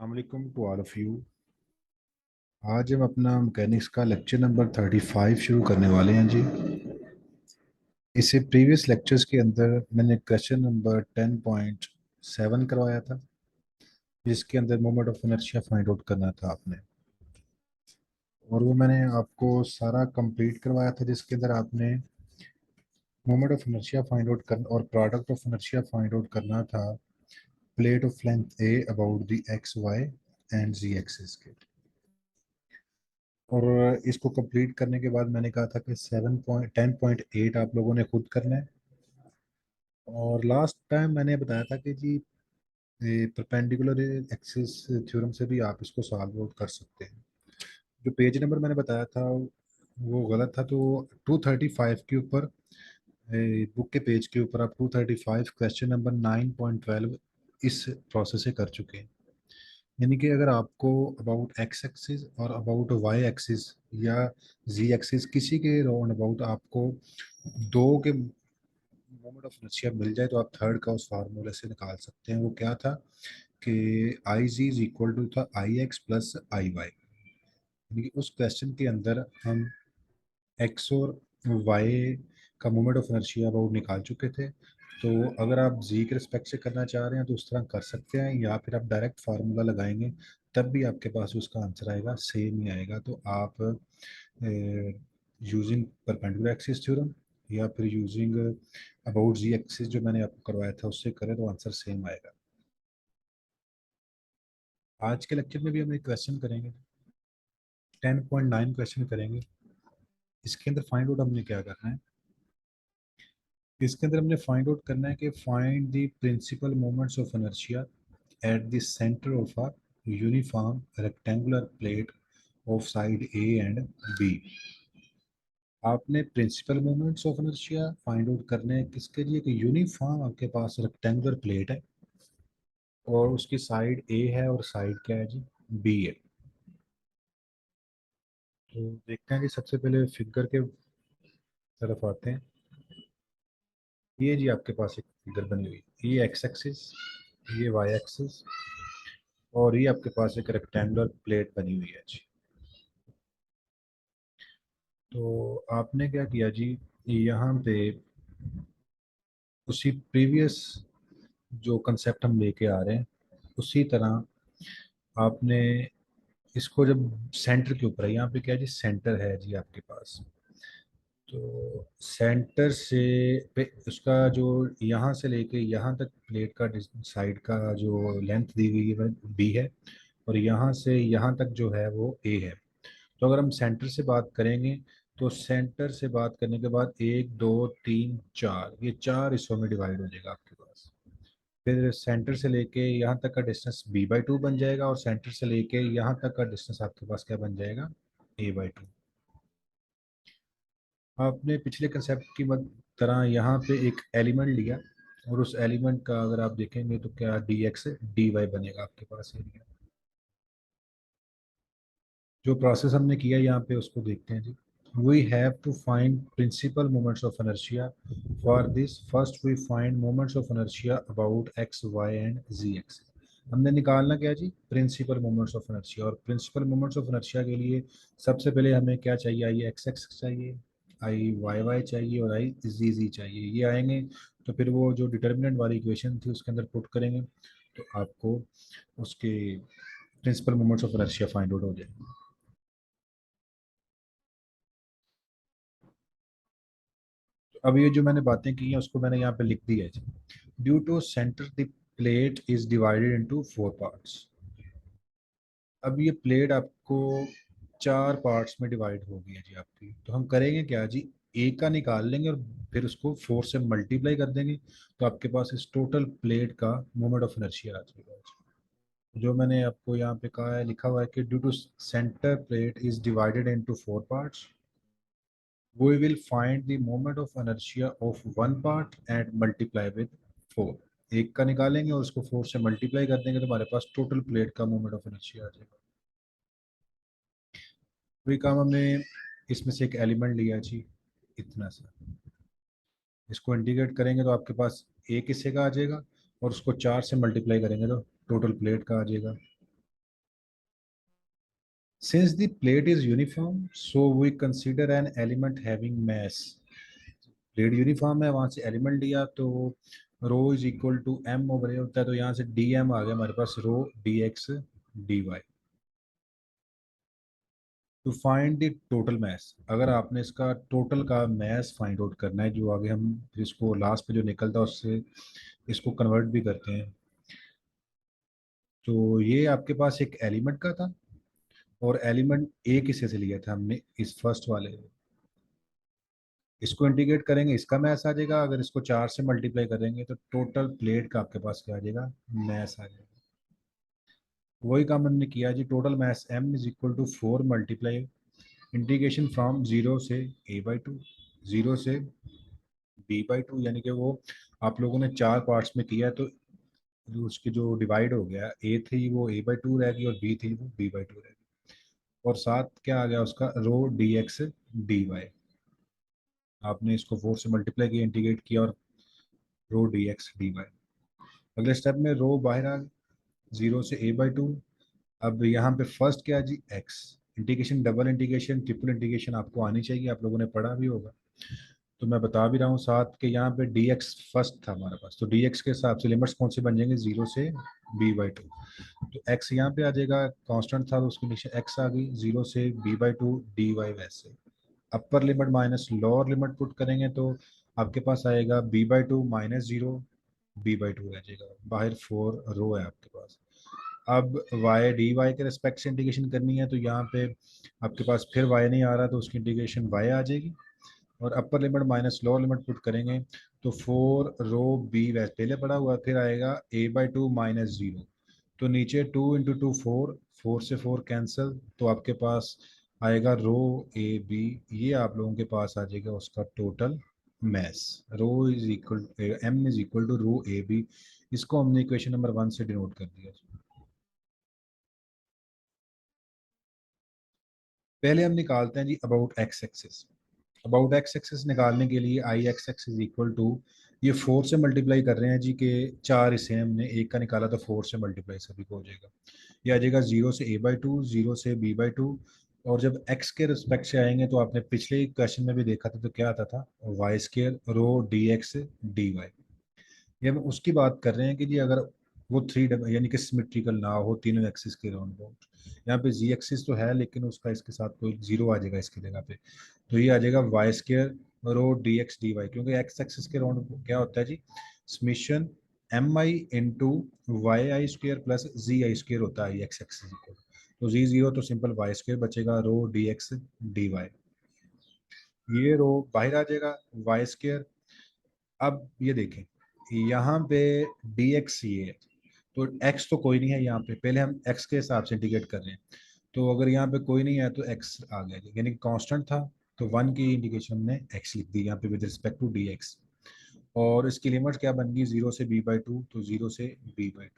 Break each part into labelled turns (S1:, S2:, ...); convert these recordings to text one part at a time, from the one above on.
S1: अस्सलामुअलैकुम to all of you. आज हम अपना मैकेनिक्स का लेक्चर नंबर 35 शुरू करने वाले हैं जी। इससे प्रीवियस लेक्चर्स के अंदर मैंने क्वेश्चन नंबर 10.7 करवाया था, जिसके अंदर moment of inertia find out करना था आपने। और वो मैंने आपको सारा कंप्लीट करवाया था, जिसके अंदर आपने moment of inertia find out करना और product of inertia find out करना था plate of length a about the x y and z axis के। और इसको कंप्लीट करने के बाद मैंने कहा था कि 7.10.8 आप लोगों ने खुद करना है। और लास्ट टाइम मैंने बताया था कि जी परपेंडिकुलर एक्सिस थ्योरम से भी आप इसको सॉल्व आउट कर सकते हैं। जो पेज नंबर मैंने बताया था वो गलत था, तो 235 के ऊपर बुक के पेज के ऊपर आप 235 क्वेश्चन नंबर 9.12 इस प्रोसेस से कर चुके हैं। यानी कि अगर आपको अबाउट एक्स एक्सिस और अबाउट वाई एक्सिस या जी एक्सिस किसी के राउंड अबाउट आपको दो के मोमेंट ऑफ इनर्शिया मिल जाए, तो आप थर्ड का उस फार्मूले से निकाल सकते हैं। वो क्या था कि आई जी इज इक्वल टू था आई एक्स प्लस आई वाई। यानी कि उस क्वेश्चन के अंदर हम एक्स और वाई का मोमेंट ऑफ इनर्शिया अबाउट निकाल चुके थे। तो अगर आप जी के रिस्पेक्ट से करना चाह रहे हैं तो उस तरह कर सकते हैं, या फिर आप डायरेक्ट फार्मूला लगाएंगे तब भी आपके पास उसका आंसर आएगा, सेम ही आएगा। तो आप यूजिंग परपेंडिकुलर एक्सिस थ्योरम या फिर यूजिंग अबाउट जी एक्सिस जो मैंने आपको करवाया था उससे करें तो आंसर सेम आएगा। आज के लेक्चर में भी हम एक क्वेश्चन करेंगे, 10.9 क्वेश्चन करेंगे। इसके अंदर फाइंड आउट हमने क्या करना है, इसके अंदर हमने फाइंड आउट करना है कि find the principal moments of inertia at the centre of a uniform rectangular plate of side a and b. आपने principal moments of inertia find out करने हैं किसके लिए कि यूनिफॉर्म आपके पास रेक्टेंगुलर प्लेट है और उसकी साइड ए है और साइड क्या है जी, बी है। तो देखते हैं कि सबसे पहले फिगर के तरफ आते हैं। ये जी आपके पास एक फिगर बनी हुई है, ये एक्स एक्सिस, ये वाई एक्सिस, और ये आपके पास एक रेक्टेंगुलर प्लेट बनी हुई है जी। तो आपने क्या किया जी, यहाँ पे उसी प्रीवियस जो कंसेप्ट हम लेके आ रहे हैं उसी तरह आपने इसको जब सेंटर के ऊपर है, यहाँ पे क्या है जी, सेंटर है जी आपके पास। तो सेंटर से पे उसका जो यहाँ से लेके यहाँ तक प्लेट का साइड का जो लेंथ दी हुई है वह बी है, और यहाँ से यहाँ तक जो है वो ए है। तो अगर हम सेंटर से बात करेंगे तो सेंटर से बात करने के बाद एक दो तीन चार, ये चार हिस्सों में डिवाइड हो जाएगा आपके पास। फिर सेंटर से लेके यहाँ तक का डिस्टेंस b/2 बन जाएगा, और सेंटर से लेके यहाँ तक का डिस्टेंस आपके पास क्या बन जाएगा, a/2। आपने पिछले कंसेप्ट की तरह यहाँ पे एक एलिमेंट लिया, और उस एलिमेंट का अगर आप देखेंगे तो क्या dx dy बनेगा आपके पास एरिया। जो प्रोसेस हमने किया यहाँ पे उसको देखते हैं जी। We have to find principal moments of inertia. For this first we find moments of inertia about x y and z x. हमने निकालना क्या जी, प्रिंसिपल मोमेंट्स ऑफ इनर्शिया। और प्रिंसिपल मोमेंट्स ऑफ इनर्शिया के लिए सबसे पहले हमें क्या चाहिए, आई एक्स एक्स चाहिए, आई वाई वाई चाहिए, और आई जी जी चाहिए। ये आएंगे तो फिर वो जो डिटर्मिनेंट वाली इक्वेशन थी उसके अंदर पुट करेंगे तो आपको उसके principal moments of inertia find out हो जाएंगे। अब ये जो मैंने बातें की हैं उसको मैंने यहाँ पे लिख दिया है। Due to centre the plate is divided into 4 parts. अब ये प्लेट आपको 4 पार्ट्स में डिवाइड हो गई है जी आपकी। तो हम करेंगे क्या जी, ए का निकाल लेंगे और फिर उसको 4 से मल्टीप्लाई कर देंगे, तो आपके पास इस टोटल प्लेट का मोमेंट ऑफ इनर्शिया आ जाएगा। जो मैंने आपको यहाँ पे कहा है, लिखा हुआ है कि due to centre plate is divided into 4 parts, we will find the moment of inertia of one part and multiply with 4। एक का निकालेंगे और उसको 4 से मल्टीप्लाई कर देंगे तो हमारे पास टोटल प्लेट का मोमेंट ऑफ इनर्शिया आ जाएगा। वही काम हमने इसमें से एक एलिमेंट लिया जी, इतना सा। इसको इंटीग्रेट करेंगे तो आपके पास एक हिस्से का आ जाएगा, और उसको 4 से मल्टीप्लाई करेंगे तो टोटल प्लेट का आ जाएगा। Since the plate is uniform, so we consider an element having mass. Plate uniform है, वहां से एलिमेंट लिया तो rho is equal to m over a होता है, तो यहाँ से डी एम आ गया हमारे पास, rho d x d y. To find the total mass, अगर आपने इसका टोटल का मैस फाइंड आउट करना है, जो आगे हम इसको लास्ट पे जो निकलता है उससे इसको कन्वर्ट भी करते हैं, तो ये आपके पास एक एलिमेंट का था, और एलिमेंट एक हिस्से से लिया था हमने इस फर्स्ट वाले, इसको इंटीग्रेट करेंगे इसका मैस आ जाएगा, अगर इसको 4 से मल्टीप्लाई करेंगे तो टोटल प्लेट का आपके पास क्या आ जाएगा, मैस आ जाएगा। वही काम हमने किया जी, total mass m is equal to 4 multiply integration from 0 से a/2, 0 से b/2, यानी कि वो आप लोगों ने 4 पार्ट्स में किया है, तो जो उसकी जो डिवाइड हो गया, a थी वो a/2 रह गई और b थी वो b/2 रह गई, और साथ क्या आ गया उसका, रो डी एक्स डी वाई। आपने इसको 4 से मल्टीप्लाई किया, इंटीग्रेट किया, और रो डी एक्स डी वाई। अगले स्टेप में रो बाहर आ गई 0 से a/2। अब यहाँ पे फर्स्ट क्या है जी, x. Integration, double integration, triple integration आपको आनी चाहिए, आप लोगों ने पढ़ा भी होगा, तो मैं बता भी रहा हूँ साथ के, यहाँ पे डी एक्स फर्स्ट था हमारे पास, तो डी एक्स के हिसाब से लिमिट्स कौन से बन जाएंगे, 0 से b/2, तो एक्स यहाँ पे आ जाएगा, कांस्टेंट था तो उसके नीचे एक्स आ गई, 0 से b/2 डी वाई। वैसे upper limit minus lower limit put करेंगे तो आपके पास आएगा b/2 माइनस 0, b/2 रह जाएगा, बाहर 4 रो है आपके पास। अब y डी वाई के रेस्पेक्ट से इंटीग्रेशन करनी है, तो यहाँ पे आपके पास फिर y नहीं आ रहा, तो उसकी इंटीग्रेशन y आ जाएगी, और अपर limit minus lower limit put करेंगे तो 4 रो b वैसे पहले पड़ा हुआ, फिर आएगा a/2 माइनस 0, तो नीचे 2 इंटू टू 4, 4 से 4 कैंसिल, तो आपके पास आएगा रो ए बी, ये आप लोगों के पास आ जाएगा उसका total mass, rho is equal m is equal to rho a b. इसको हमने इक्वेशन नंबर 1 से डिनोट कर दिया। पहले हम निकालते हैं जी about x axis. About x axis निकालने के लिए I x x is equal to, ये 4 से मल्टीप्लाई कर रहे हैं जी, के 4 हिस्से हैं, हमने एक का निकाला तो 4 से मल्टीप्लाई सभी को हो जाएगा, ये आ जाएगा 0 से a/2, 0 से b/2, और जब x के रिस्पेक्ट से आएंगे तो आपने पिछले क्वेश्चन में भी देखा था, तो क्या आता था, वाई स्केयर रो डी एक्स डी वाई। ये हम उसकी बात कर रहे हैं कि जी अगर वो थ्री यानी कि सिमेट्रिकल ना हो तीनों एक्सिस के राउंड अबाउट, यहाँ पे जी एक्सिस तो है लेकिन उसका इसके साथ कोई जीरो आ जाएगा इसकी जगह पे, तो ये आ जाएगा वाई स्केयर रो डी एक्स डी वाई, क्योंकि एक्स एक्सिस के राउंड क्या होता है जी, समीशन एम आई इंटू वाई आई स्क्र प्लस जी आई स्क्र होता है एक्स एक्सिस को, तो जी जीरो तो सिंपल वाई स्क्र बचेगा रो डी एक्स डी वाई, ये रो बाहर आ जाएगा वाई स्क्र। अब ये देखें, यहाँ पे डी एक्स ये है, तो एक्स तो कोई नहीं है यहाँ पे, पहले हम एक्स के हिसाब से इंटीग्रेट कर रहे हैं, तो अगर यहाँ पे कोई नहीं है तो एक्स आ गया, यानी कि कांस्टेंट था, तो 1 की इंडिकेशन हमने एक्स लिख दी यहाँ पे with respect to d x, और इसकी लिमिट क्या बन गई 0 से b/2, तो 0 से b/2।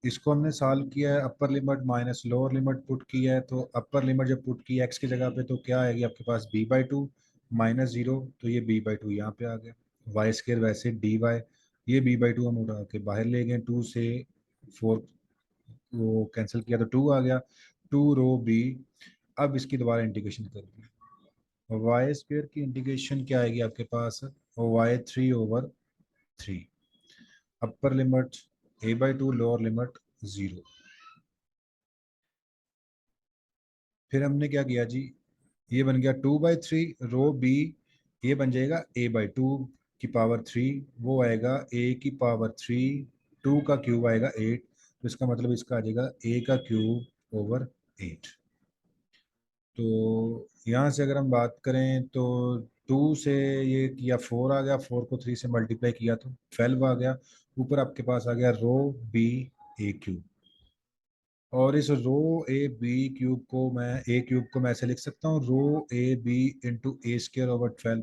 S1: इसको हमने सॉल्व किया है, अपर limit minus lower limit put किया है, तो अपर लिमिट जब पुट की एक्स की जगह पे तो क्या आएगी आपके पास b/2 माइनस 0, तो ये b/2 यहाँ पे आ गया, वाई स्केयर वैसे डी वाई, ये b/2 हम उठा के बाहर ले गए, 2 से 4 वो कैंसिल किया तो 2 आ गया, 2 रो बी। अब इसकी दोबारा इंटीग्रेशन कर दी, वाई स्क्वेयर की इंटीग्रेशन क्या आएगी आपके पास, y3/3, upper limit a/2 lower limit 0। फिर हमने क्या किया जी, ये बन गया 2/3 रो बी, ये बन जाएगा a/2 की पावर 3, वो आएगा a की पावर 3, 2 का क्यूब आएगा 8, तो इसका मतलब इसका आ जाएगा a का क्यूब ओवर 8। तो यहाँ से अगर हम बात करें तो 2 से ये किया 4 आ गया, 4 को 3 से मल्टीप्लाई किया तो 12 आ गया, ऊपर आपके पास आ गया रो बी ए क्यूब, और इस रो ए बी क्यूब को मैं ए क्यूब को मैं ऐसे लिख सकता हूँ, rho a b into a square over 12।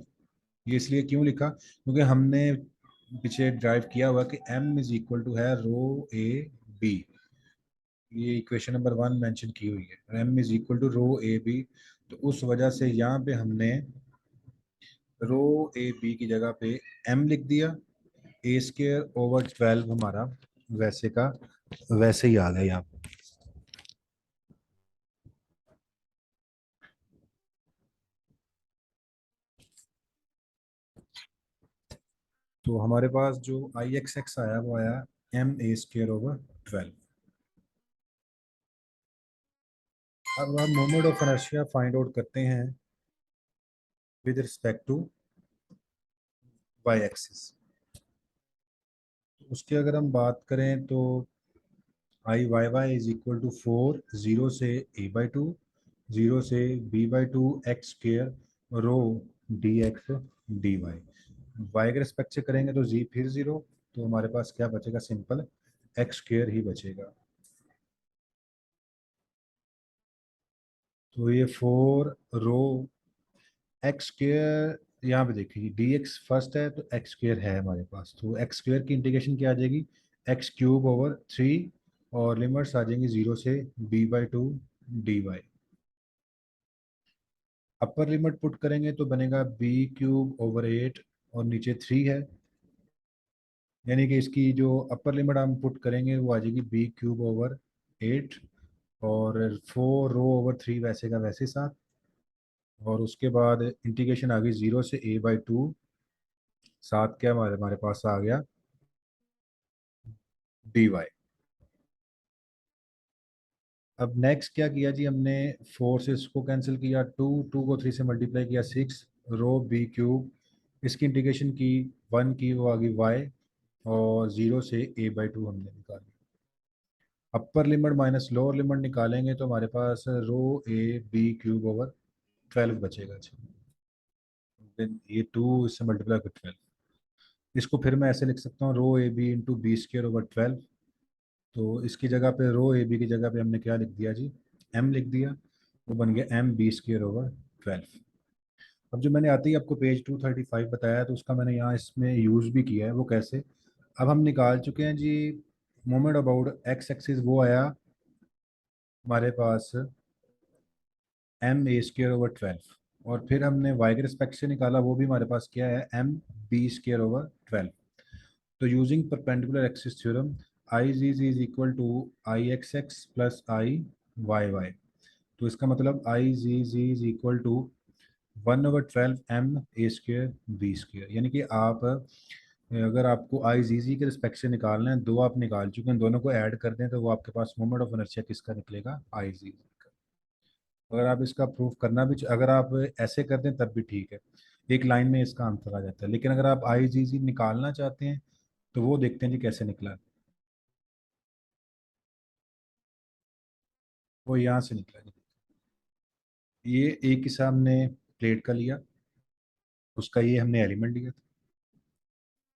S1: ये इसलिए क्यों लिखा, क्योंकि हमने पीछे ड्राइव किया हुआ कि m इज इक्वल टू है रो ए बी, ये इक्वेशन नंबर 1 मेंशन की हुई है, m is equal to rho a b, तो उस वजह से यहाँ पे हमने रो ए बी की जगह पे m लिख दिया, ए स्क्र ओवर 12 हमारा वैसे का वैसे ही आ गया यहाँ पे। तो हमारे पास जो आई एक्स एक्स आया वो आया ma² / 12। अब हम moment of inertia find out करते हैं with respect to y axis. उसकी अगर हम बात करें तो I y y is equal to 4 0 से a/2, 0 से b/2 x² rho dx dy। Y के रिस्पेक्ट से करेंगे तो जी फिर जीरो, तो हमारे पास क्या बचेगा, सिंपल x² ही बचेगा। तो ये 4 रो x², यहाँ पे देखिए dx फर्स्ट है तो x² है हमारे पास, तो x² की इंटीग्रेशन क्या आ जाएगी, x³/3, और लिमिट्स आ जाएंगी 0 से b/2 dy। Upper limit put करेंगे तो बनेगा b³/8, और नीचे 3 है, यानी कि इसकी जो अपर लिमिट हम पुट करेंगे वो आ जाएगी b³/8, और 4 रो/3 वैसे का वैसे साथ, और उसके बाद इंटीग्रेशन आ गई 0 से a/2, साथ क्या हमारे हमारे पास आ गया dy। अब नेक्स्ट क्या किया जी हमने, 4 से इसको कैंसिल किया, 2 2 को 3 से मल्टीप्लाई किया 6 रो b³ इसकी इंटीग्रेशन की 1 की, वो आ गई y, और 0 से a/2 हमने निकाली। अपर लिमिट माइनस लोअर लिमिट निकालेंगे तो हमारे पास रो ab³ / 12 बचेगा जी। Then ये 2 इससे मल्टीप्लाई कर 12, इसको फिर मैं ऐसे लिख सकता हूँ रो ab × b²/12। तो इसकी जगह पे रो ए बी की जगह पे हमने क्या लिख दिया जी, m लिख दिया, वो बन गया m b² / 12। अब जो मैंने आते ही आपको पेज 235 बताया तो उसका मैंने यहाँ इसमें यूज़ भी किया है, वो कैसे, अब हम निकाल चुके हैं जी मोमेंट अबाउट एक्स एक्सिस, वो आया हमारे पास ma²/12, और फिर हमने वाई के रिस्पेक्ट से निकाला, वो भी हमारे पास क्या है mb²/12। तो using perpendicular axis theorem I ji z is equal to I x x plus I y y. तो इसका मतलब I ji z is equal to 1/12 ma² b², यानी कि आप अगर आपको आई जी जी के रिस्पेक्ट से निकालना है, दो आप निकाल चुके हैं, दोनों को ऐड कर दें तो वो आपके पास मोमेंट ऑफ इनर्शिया किसका निकलेगा, आई जी जी का। अगर आप इसका प्रूफ करना भी अगर आप ऐसे कर दें तब भी ठीक है, एक लाइन में इसका आंसर आ जाता है, लेकिन अगर आप आई जी जी निकालना चाहते हैं तो वो देखते हैं जी कैसे निकला। वो यहाँ से निकला जी, ये एक हिसाब हमने प्लेट का लिया, उसका ये हमने एलिमेंट लिया था,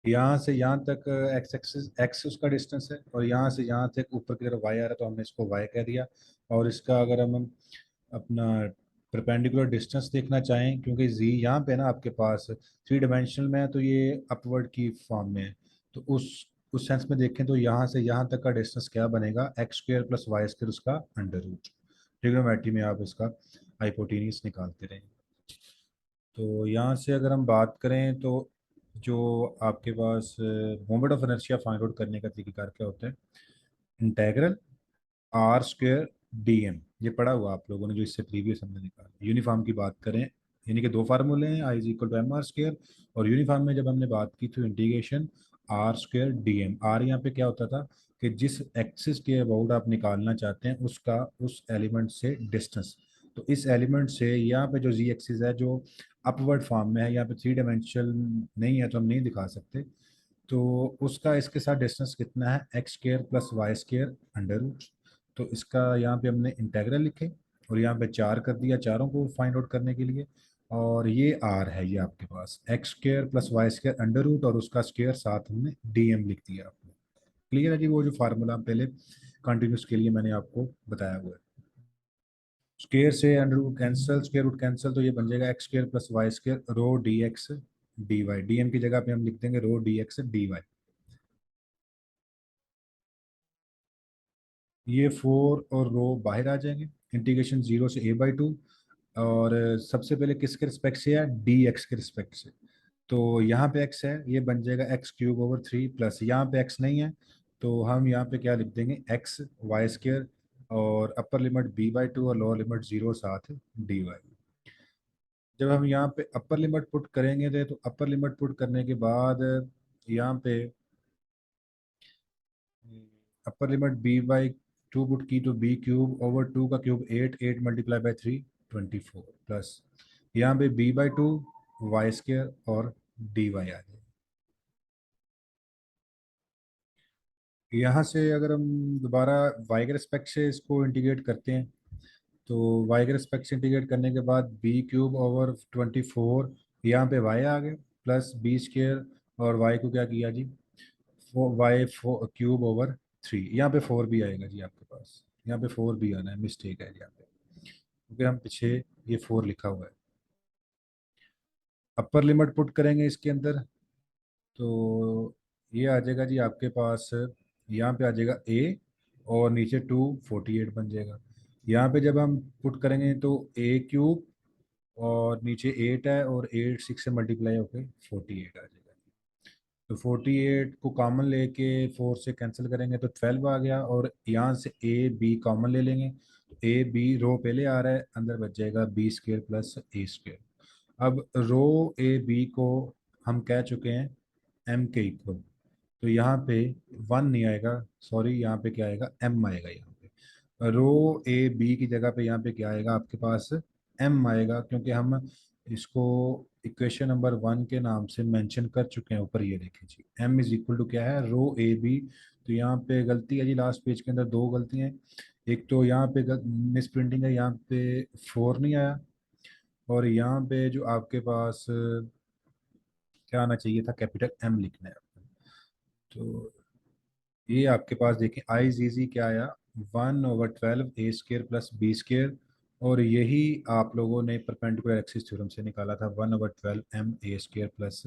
S1: यहाँ से यहाँ तक एक्स एक्सिस एक्स उसका डिस्टेंस है, और यहाँ से यहाँ तक ऊपर की तरफ वाई आ रहा है तो हमने इसको वाई कह दिया। और इसका अगर हम अपना परपेंडिकुलर डिस्टेंस देखना चाहें, क्योंकि जी यहाँ पे ना आपके पास 3 डायमेंशनल में है तो ये अपवर्ड की फॉर्म में है, तो उस सेंस में देखें तो यहाँ से यहाँ तक का डिस्टेंस क्या बनेगा, x² + y² उसका अंडर रूट। ट्रिग्नोमेट्री में आप इसका हाइपोटेन्यूज निकालते रहें। तो यहाँ से अगर हम बात करें तो जो आपके पास moment of inertia find out करने का तरीका क्या होता है, इंटेग्रल r²dm, ये पढ़ा हुआ आप लोगों ने जो इससे प्रीवियस हमने निकाला। यूनिफॉर्म की बात करें, यानी कि दो फार्मूले हैं, I is equal to mr², और यूनिफॉर्म में जब हमने बात की थी इंटीग्रेशन r²dm। आर यहाँ पे क्या होता था कि जिस एक्सिस के अबाउट आप निकालना चाहते हैं उसका उस एलिमेंट से डिस्टेंस, तो इस एलिमेंट से यहाँ पे जो जी एक्सिस है जो अपवर्ड फॉर्म में है, यहाँ पे 3 डायमेंशनल नहीं है तो हम नहीं दिखा सकते, तो उसका इसके साथ डिस्टेंस कितना है, x² + y² अंडर रूट। तो इसका यहाँ पे हमने इंटेग्रल लिखे, और यहाँ पे 4 कर दिया चारों को फाइंड आउट करने के लिए, और ये r है, ये आपके पास x² + y² अंडर रूट, और उसका स्क्वायर साथ हमने dm लिख दिया आपको। क्लियर है जी, वो जो फार्मूला पहले कंटिन्यूस के लिए मैंने आपको बताया हुआ है। स्क्वायर से under root cancel, square root cancel, तो ये बन जाएगा x² + y² रो dx dy। dm की जगह पे हम लिख देंगे रो dx dy। ये 4 और रो बाहर आ जाएंगे, इंटीग्रेशन 0 से a/2, और सबसे पहले किसके रिस्पेक्ट से है, dx के रिस्पेक्ट से। तो यहाँ पे x है, ये बन जाएगा x³ / 3, प्लस यहाँ पे x नहीं है तो हम यहाँ पे क्या लिख देंगे x y², और अपर लिमिट b/2 और लोअर लिमिट 0 साथ dy। जब हम यहाँ पे अपर लिमिट पुट करेंगे तो अपर लिमिट पुट करने के बाद यहाँ पे upper limit b by two put की तो बी क्यूब ओवर टू का क्यूब 8 मल्टीप्लाई बाई 3 24 प्लस यहाँ पे b by two y square और डी वाई आ जाए। यहाँ से अगर हम दोबारा वाई के रिस्पेक्ट से इसको इंटीग्रेट करते हैं तो वाई के रिस्पेक्ट से इंटीग्रेट करने के बाद बी क्यूब ओवर 24 यहाँ पे वाई आ गए प्लस बी स्केयर और वाई को क्या किया जी वाई क्यूब ओवर 3 यहाँ पे 4 भी आएगा जी आपके पास। यहाँ पे 4 भी आना है, मिस्टेक है यहाँ पे क्योंकि हम पीछे ये 4 लिखा हुआ है। अपर लिमिट पुट करेंगे इसके अंदर तो ये आ जाएगा जी आपके पास, यहाँ पे आ जाएगा ए और नीचे 248 बन जाएगा। यहाँ पे जब हम पुट करेंगे तो ए क्यूब और नीचे 8 है और 8 6 से मल्टीप्लाई होकर 48 आ जाएगा। तो 48 को कॉमन लेके 4 से कैंसिल करेंगे तो 12 आ गया और यहाँ से ए बी कॉमन ले लेंगे तो ए बी रो पहले आ रहा है, अंदर बच जाएगा बी स्केयर प्लस ए स्केयर। अब रो ए बी को हम कह चुके हैं एम के इक्वल, तो यहाँ पे 1 नहीं आएगा, सॉरी यहाँ पे क्या आएगा एम आएगा। यहाँ पे रो ए बी की जगह पे यहाँ पे क्या आएगा आपके पास एम आएगा, क्योंकि हम इसको इक्वेशन नंबर 1 के नाम से मेंशन कर चुके हैं ऊपर, ये देखिए z m is equal to क्या है रो ए बी। तो यहाँ पे गलती है जी, लास्ट पेज के अंदर दो गलतियाँ हैं। एक तो यहाँ पे मिस प्रिंटिंग है, यहाँ पे 4 नहीं आया और यहाँ पे जो आपके पास क्या आना चाहिए था कैपिटल एम लिखना है। तो ये आपके पास देखिए आई जी जी क्या आया 1/12 ए स्केयर प्लस बी स्केयर, और यही आप लोगों ने परपेंडिकुलर एक्सिस थ्योरम से निकाला था 1/12 m a square plus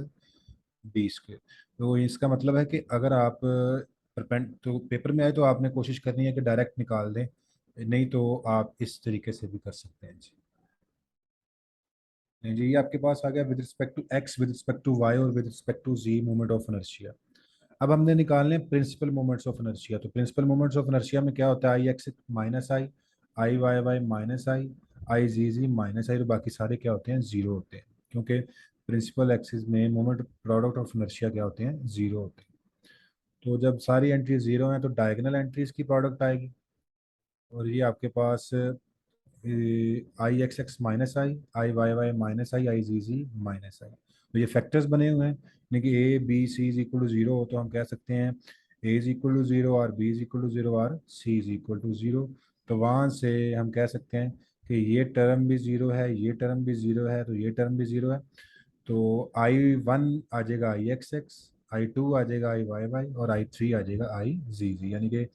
S1: b square. तो इसका मतलब है कि अगर आप परपेंड तो पेपर में आए तो आपने कोशिश करनी है कि डायरेक्ट निकाल दें, नहीं तो आप इस तरीके से भी कर सकते हैं जी। नहीं जी, ये आपके पास आ गया with respect to x, with respect to y और with respect to z moment of inertia. अब हमने निकालने प्रिंसिपल मोमेंट्स ऑफ इनर्शिया। तो प्रिंसिपल मोमेंट्स ऑफ इनर्शिया में क्या होता है I x minus I, I y y minus I ji z minus आई, तो बाकी सारे क्या होते हैं जीरो होते हैं, क्योंकि प्रिंसिपल एक्सिस में मोमेंट प्रोडक्ट ऑफ इनर्शिया क्या होते हैं जीरो होते हैं। तो जब सारी एंट्रीज जीरो हैं तो डायगोनल एंट्रीज की प्रोडक्ट आएगी, और ये आपके पास I x x minus I, I y y minus I ji z minus I. I ये फैक्टर्स बने हुए हैं, यानी कि a b c is equal to zero हो तो हम कह सकते हैं a is equal to zero और b is equal to zero और c is equal to zero. तो वहाँ से हम कह सकते हैं कि ये टर्म भी जीरो है, ये टर्म भी जीरो है, तो ये टर्म भी जीरो है। तो आई वन आ जाएगा आई एक्स एक्स, आई टू आ जाएगा आई वाई वाई और आई थ्री आ जाएगा आई जी जी, यानी कि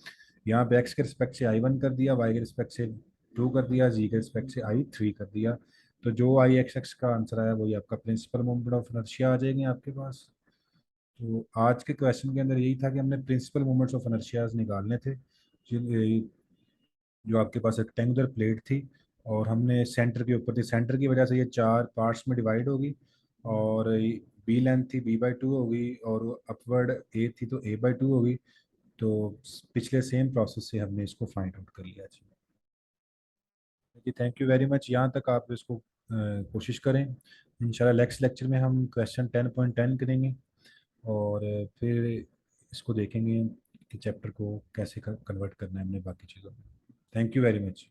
S1: यहाँ पे एक्स के रिस्पेक्ट से आई वन कर दिया, वाई के रिस्पेक्ट से टू कर दिया, जी के रिस्पेक्ट से आई थ्री कर दिया। तो जो आई एक्स एक्स का आंसर आया वही आपका प्रिंसिपल मोमेंट ऑफ इनर्शिया आ जाएंगे आपके पास। तो आज के क्वेश्चन के अंदर यही था कि हमने प्रिंसिपल मोमेंट्स ऑफ इनर्शियाज निकालने थे, जो आपके पास एक रेक्टेंगुलर प्लेट थी और हमने सेंटर के ऊपर थी, सेंटर की वजह से ये चार पार्ट्स में डिवाइड होगी, और बी लेंथ थी बी बाई टू होगी और अपवर्ड ए थी तो ए बाई टू होगी। तो पिछले सेम प्रोसेस से हमने इसको फाइंड आउट कर लिया जी। जी थैंक यू वेरी मच, यहाँ तक आप इसको कोशिश करें। इंशाल्लाह नेक्स्ट लेक्चर में हम क्वेश्चन 10.10 करेंगे और फिर इसको देखेंगे कि चैप्टर को कैसे कन्वर्ट करना है हमने बाकी चीज़ों में। Thank you very much.